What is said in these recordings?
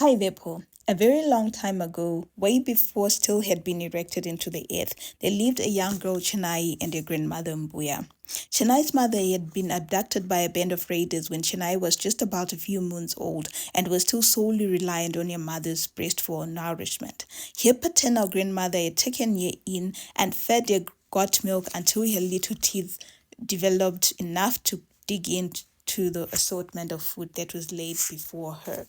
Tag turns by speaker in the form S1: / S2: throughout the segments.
S1: Hi there, Paul. A very long time ago, way before steel had been erected into the earth, there lived a young girl, Chenai, and her grandmother, Mbuya. Chenai's mother had been abducted by a band of raiders when Chenai was just about a few moons old and was still solely reliant on her mother's breast for nourishment. Her paternal grandmother had taken her in and fed her got milk until her little teeth developed enough to dig into the assortment of food that was laid before her.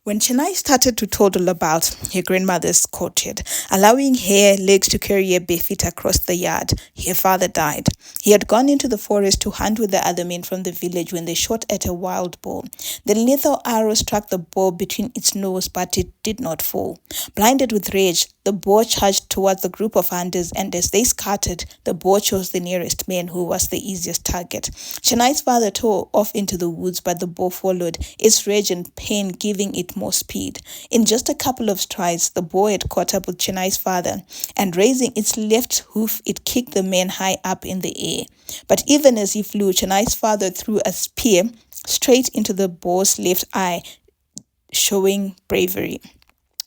S1: When Chenai started to toddle about, her grandmother scotted, allowing her legs to carry her bare feet across the yard. Her father died. He had gone into the forest to hunt with the other men from the village when they shot at a wild boar. The lethal arrow struck the boar between its nose, but it did not fall. Blinded with rage, the boar charged towards the group of hunters, and as they scattered, the boar chose the nearest man, who was the easiest target. Chenai's father tore off into the woods, but the boar followed, its rage and pain giving it more speed. In just a couple of strides, the boar had caught up with Chenai's father, and raising its left hoof, it kicked the man high up in the air. But even as he flew, Chenai's father threw a spear straight into the boar's left eye, showing bravery.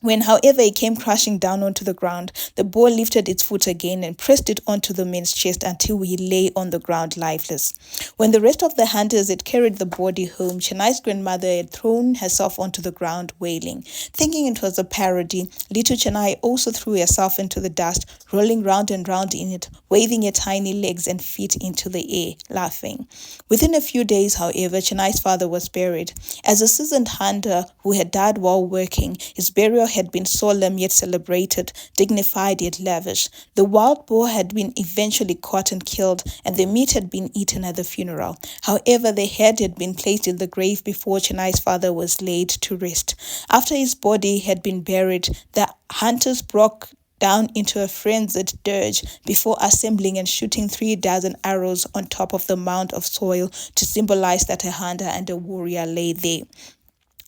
S1: When, however, it came crashing down onto the ground, the boar lifted its foot again and pressed it onto the man's chest until he lay on the ground lifeless. When the rest of the hunters had carried the body home, Chenai's grandmother had thrown herself onto the ground, wailing. Thinking it was a parody, little Chenai also threw herself into the dust, rolling round and round in it, waving her tiny legs and feet into the air, laughing. Within a few days, however, Chenai's father was buried. As a seasoned hunter who had died while working, his burial had been solemn yet celebrated, dignified yet lavish. The wild boar had been eventually caught and killed, and the meat had been eaten at the funeral. However, the head had been placed in the grave before Chenai's father was laid to rest. After his body had been buried, the hunters broke down into a frenzied dirge before assembling and shooting 36 arrows on top of the mound of soil to symbolize that a hunter and a warrior lay there.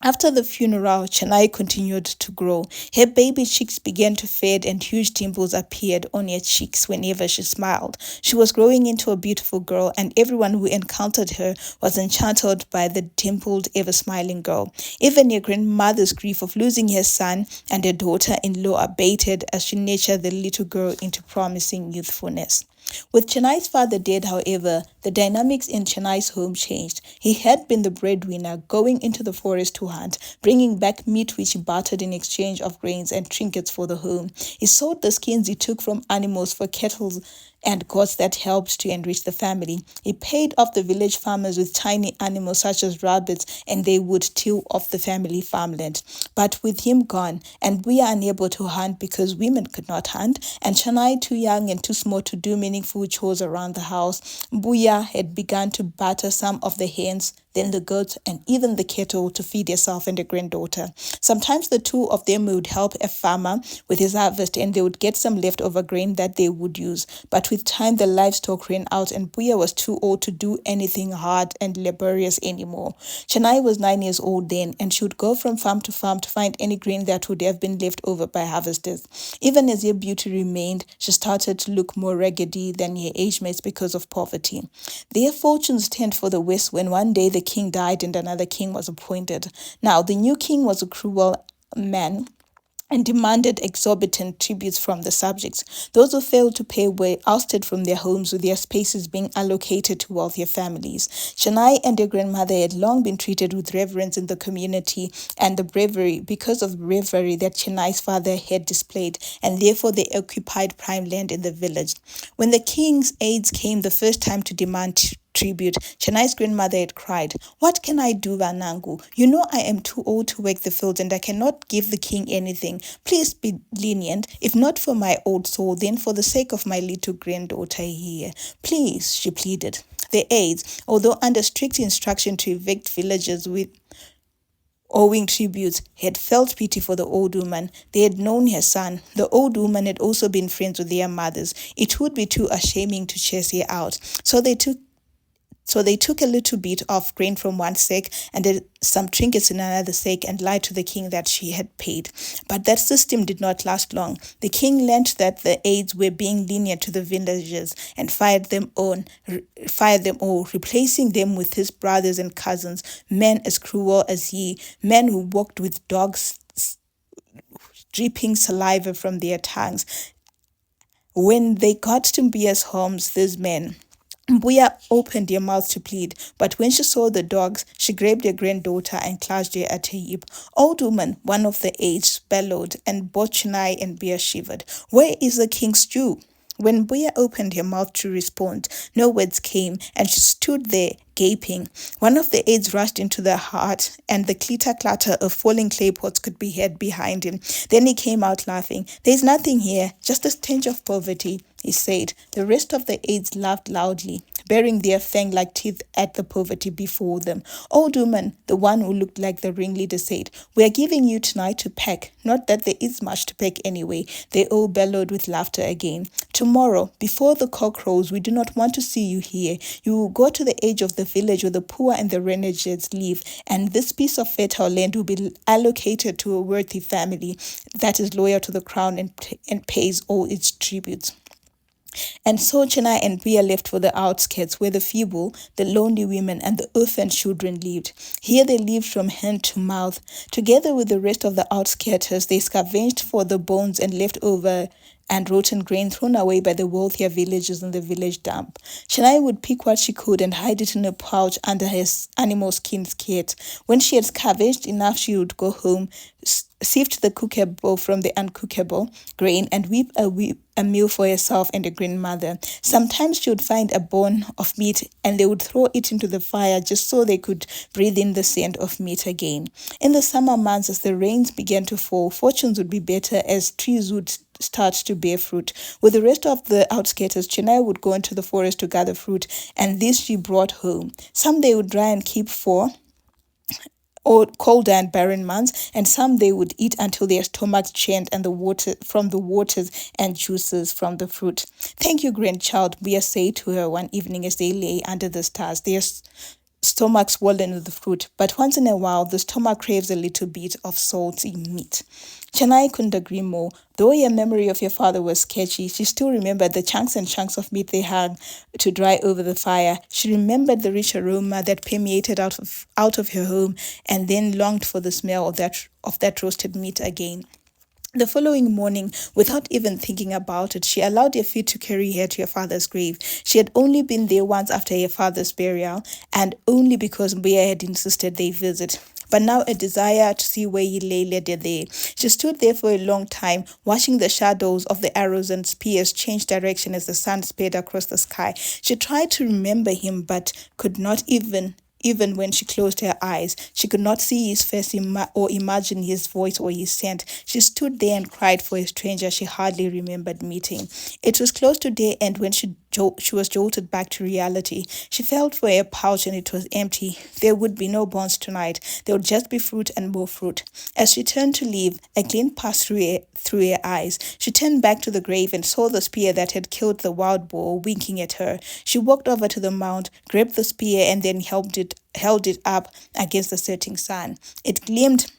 S1: After the funeral, Chenai continued to grow. Her baby cheeks began to fade and huge dimples appeared on her cheeks whenever she smiled. She was growing into a beautiful girl, and everyone who encountered her was enchanted by the dimpled, ever-smiling girl. Even her grandmother's grief of losing her son and her daughter-in-law abated as she nurtured the little girl into promising youthfulness. With Chenai's father dead, however, the dynamics in Chenai's home changed. He had been the breadwinner, going into the forest to hunt, bringing back meat which he bartered in exchange of grains and trinkets for the home. He sold the skins he took from animals for cattle and goats that helped to enrich the family. He paid off the village farmers with tiny animals such as rabbits, and they would till off the family farmland. But with him gone, and we are unable to hunt because women could not hunt, and Chenai too young and too small to do meaningful chores around the house, Mbuya had begun to batter some of the hens, then the goats, and even the cattle to feed herself and her granddaughter. Sometimes the two of them would help a farmer with his harvest, and they would get some leftover grain that they would use. But with time, the livestock ran out, and Mbuya was too old to do anything hard and laborious anymore. Chenai was 9 years old then, and she would go from farm to find any grain that would have been left over by harvesters. Even as her beauty remained, she started to look more raggedy than her age mates because of poverty. Their fortunes turned for the worse when one day the king died and another king was appointed. Now, the new king was a cruel man and demanded exorbitant tributes from the subjects. Those who failed to pay were ousted from their homes, with their spaces being allocated to wealthier families. Chenai and her grandmother had long been treated with reverence in the community and the bravery that Chenai's father had displayed, and therefore they occupied prime land in the village. When the king's aides came the first time to demand tribute, Chenai's grandmother had cried, "What can I do, Vanangu? You know I am too old to work the fields and I cannot give the king anything. Please be lenient, if not for my old soul, then for the sake of my little granddaughter here. Please," she pleaded. The aides, although under strict instruction to evict villagers with owing tributes, had felt pity for the old woman. They had known her son. The old woman had also been friends with their mothers. It would be too ashaming to chase her out. So they took a little bit of grain from one sack and some trinkets in another sack and lied to the king that she had paid. But that system did not last long. The king learned that the aides were being lenient to the villagers and fired them all, replacing them with his brothers and cousins, men as cruel as he, men who walked with dogs dripping saliva from their tongues. When they got to Mbuya's homes, these men, Mbuya opened her mouth to plead, but when she saw the dogs, she grabbed her granddaughter and clutched her at her hip. Old woman, one of the aged, bellowed, and both Chenai and Mbuya shivered. Where is the king's stew? When Mbuya opened her mouth to respond, no words came, and she stood there, gaping. One of the aides rushed into the hut, and the clatter of falling clay pots could be heard behind him. Then he came out laughing. There's nothing here, just a stench of poverty, he said. The rest of the aides laughed loudly, baring their fang-like teeth at the poverty before them. Old woman, the one who looked like the ringleader, said, "We are giving you tonight to pack. Not that there is much to pack anyway." They all bellowed with laughter again. "Tomorrow, before the cock crows, we do not want to see you here. You will go to the edge of the village where the poor and the renegades live, and this piece of fertile land will be allocated to a worthy family that is loyal to the crown and pays all its tributes." And so Chenai and Mbuya left for the outskirts where the feeble, the lonely women, and the orphan children lived. Here they lived from hand to mouth. Together with the rest of the outskirters, they scavenged for the bones and leftover and rotten grain thrown away by the wealthier villagers in the village dump. Chenai would pick what she could and hide it in a pouch under her animal skin skirt. When she had scavenged enough, she would go home, sift the cookable from the uncookable grain, and whip a meal for herself and her grandmother. Sometimes she would find a bone of meat and they would throw it into the fire just so they could breathe in the scent of meat again. In the summer months, as the rains began to fall, fortunes would be better as trees would start to bear fruit. With the rest of the outskirters, Chenai would go into the forest to gather fruit, and this she brought home. Some they would dry and keep for or colder and barren months, and some they would eat until their stomachs churned and the water from the waters and juices from the fruit. "Thank you, grandchild," Mbuya said to her one evening as they lay under the stars, their stomachs swollen with the fruit. But once in a while, the stomach craves a little bit of salty meat. Chenai couldn't agree more. Though her memory of her father was sketchy, she still remembered the chunks and chunks of meat they hung to dry over the fire. She remembered the rich aroma that permeated out of her home, and then longed for the smell of that roasted meat again. The following morning, without even thinking about it, she allowed her feet to carry her to her father's grave. She had only been there once after her father's burial, and only because Mbuya had insisted they visit. But now a desire to see where he lay led her there. She stood there for a long time, watching the shadows of the arrows and spears change direction as the sun sped across the sky. She tried to remember him, but could not even when she closed her eyes. She could not see his face or imagine his voice or his scent. She stood there and cried for a stranger she hardly remembered meeting. It was close to day end when she was jolted back to reality. She felt for her pouch and it was empty. There would be no bones tonight. There would just be fruit and more fruit. As she turned to leave, a glint passed through her eyes. She turned back to the grave and saw the spear that had killed the wild boar winking at her. She walked over to the mound, grabbed the spear, and then held it up against the setting sun. It gleamed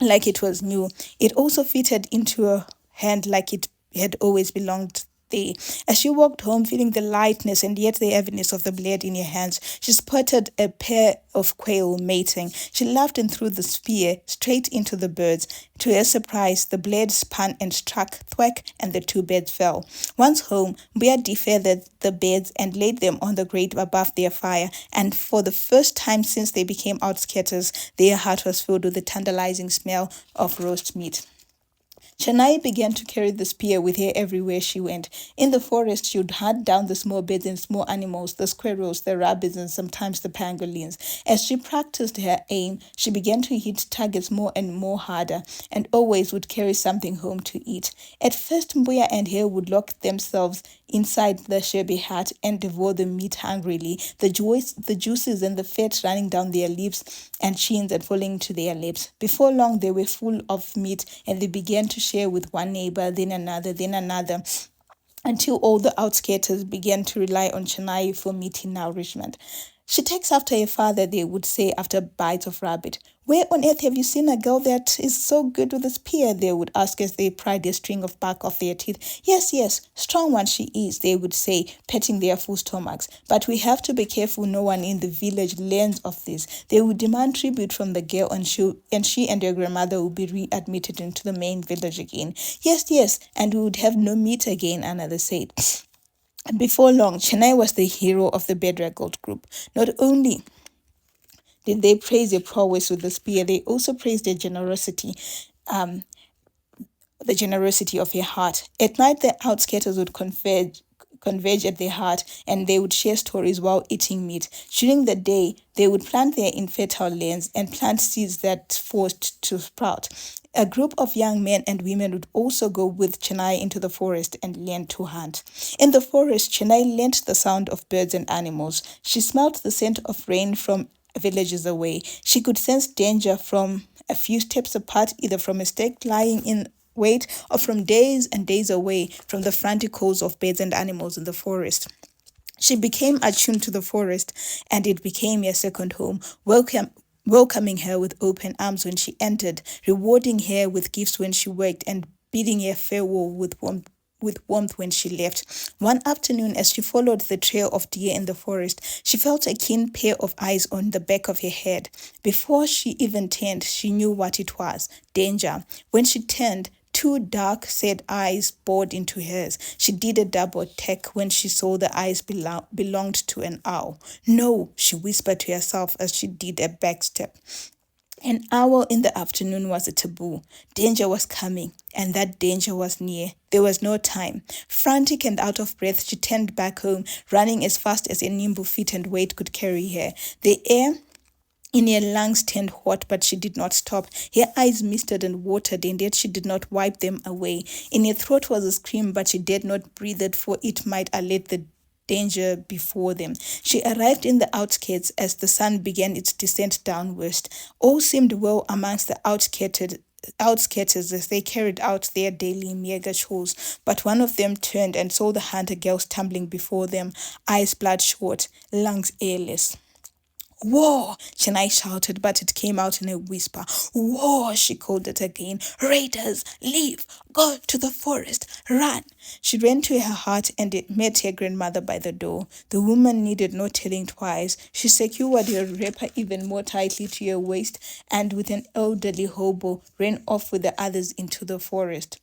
S1: like it was new. It also fitted into her hand like it had always belonged there. As she walked home, feeling the lightness and yet the heaviness of the blade in her hands, she spotted a pair of quail mating. She laughed and threw the spear straight into the birds. To her surprise, the blade spun and struck thwack, and the two birds fell. Once home, Mbuya defeathered the birds and laid them on the grate above their fire, and for the first time since they became outskirters, their heart was filled with the tantalizing smell of roast meat. Chenai began to carry the spear with her everywhere she went. In the forest, she would hunt down the small birds and small animals, the squirrels, the rabbits, and sometimes the pangolins. As she practiced her aim, she began to hit targets more and more harder, and always would carry something home to eat. At first, Mbuya and her would lock themselves inside the shabby hut and devour the meat hungrily, the juices and the fat running down their lips and chins and falling to their lips. Before long, they were full of meat, and they began to share with one neighbor, then another, until all the outskirters began to rely on Chenai for meaty nourishment. She takes after her father, they would say after bites of rabbit. Where on earth have you seen a girl that is so good with a spear? They would ask as they pried a string of bark off their teeth. Yes, yes, strong one she is, they would say, petting their full stomachs. But we have to be careful no one in the village learns of this. They would demand tribute from the girl, and she and her grandmother would be readmitted into the main village again. Yes, yes, and we would have no meat again, another said. Before long, Chenai was the hero of the Bedrock Gold group. Not only did they praise their prowess with the spear, they also praised their generosity, the generosity of her heart. At night, the outskirters would converge at their heart, and they would share stories while eating meat. During the day, they would plant their infertile lands and plant seeds that forced to sprout. A group of young men and women would also go with Chenai into the forest and learn to hunt. In the forest, Chenai learnt the sound of birds and animals. She smelt the scent of rain from villages away. She could sense danger from a few steps apart, either from a stake lying in wait or from days and days away from the frantic calls of birds and animals in the forest. She became attuned to the forest, and it became her second home, welcoming her with open arms when she entered, rewarding her with gifts when she worked, and bidding her farewell with warmth when she left. One afternoon, as she followed the trail of deer in the forest, she felt a keen pair of eyes on the back of her head. Before she even turned, she knew what it was: danger. When she turned, two dark, sad eyes bored into hers. She did a double take when she saw the eyes belonged to an owl. No, she whispered to herself as she did a backstep. An hour in the afternoon was a taboo. Danger was coming, and that danger was near. There was no time. Frantic and out of breath, she turned back home, running as fast as her nimble feet and weight could carry her. The air in her lungs turned hot, but she did not stop. Her eyes misted and watered, and yet she did not wipe them away. In her throat was a scream, but she dared not breathe it, for it might alert the danger before them. She arrived in the outskirts as the sun began its descent downwest. All seemed well amongst the outskirters as they carried out their daily mega chores, but one of them turned and saw the hunter girls tumbling before them, eyes bloodshot, lungs airless. War! Chenai shouted, but it came out in a whisper. War! She called it again. Raiders! Leave! Go to the forest! Run! She ran to her hut and met her grandmother by the door. The woman needed no telling twice. She secured her wrapper even more tightly to her waist and with an elderly hobo ran off with the others into the forest.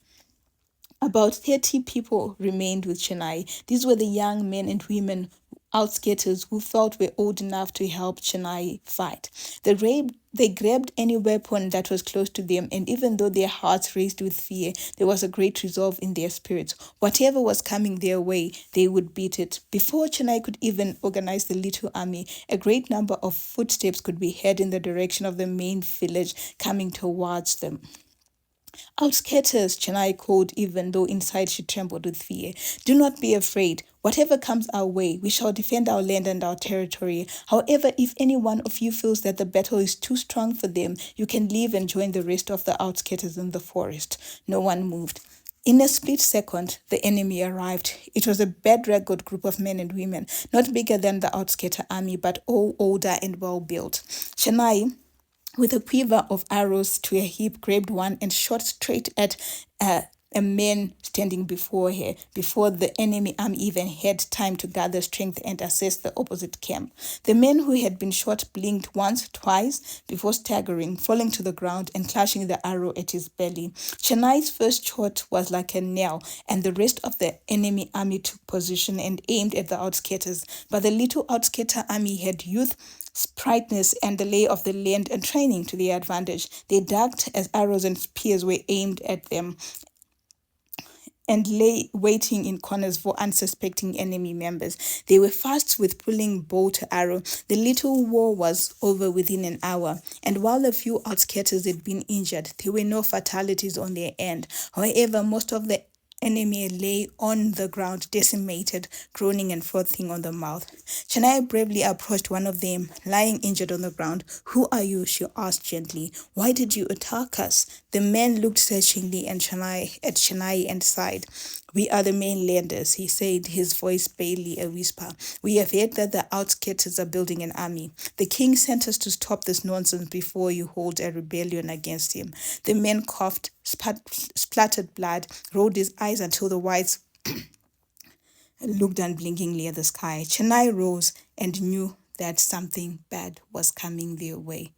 S1: About 30 people remained with Chenai. These were the young men and women outskirters who felt were old enough to help Chenai fight. They grabbed any weapon that was close to them, and even though their hearts raced with fear, there was a great resolve in their spirits. Whatever was coming their way, they would beat it. Before Chenai could even organize the little army, a great number of footsteps could be heard in the direction of the main village coming towards them. Outskirters, Chenai called, even though inside she trembled with fear. Do not be afraid. Whatever comes our way, we shall defend our land and our territory. However, if any one of you feels that the battle is too strong for them, you can leave and join the rest of the outskirters in the forest. No one moved. In a split second, the enemy arrived. It was a bedraggled group of men and women, not bigger than the outskirter army, but all older and well-built. Chenai, with a quiver of arrows to her hip, grabbed one and shot straight at a man standing before her, before the enemy army even had time to gather strength and assess the opposite camp. The man who had been shot blinked once, twice, before staggering, falling to the ground and clashing the arrow at his belly. Chenai's first shot was like a nail, and the rest of the enemy army took position and aimed at the outskirters. But the little outskirter army had youth, sprightness, and the lay of the land and training to their advantage. They ducked as arrows and spears were aimed at them and lay waiting in corners for unsuspecting enemy members. They were fast with pulling bow to arrow. The little war was over within an hour, and while a few outskirters had been injured, there were no fatalities on their end. However, most of the enemy lay on the ground, decimated, groaning and frothing on the mouth. Chenai bravely approached one of them, lying injured on the ground. Who are you? She asked gently. Why did you attack us? The man looked searchingly at Chenai and sighed. We are the mainlanders, he said, his voice barely a whisper. We have heard that the outskirts are building an army. The king sent us to stop this nonsense before you hold a rebellion against him. The man coughed, splattered blood, rolled his eyes until the whites looked unblinkingly at the sky. Chenai rose and knew that something bad was coming their way.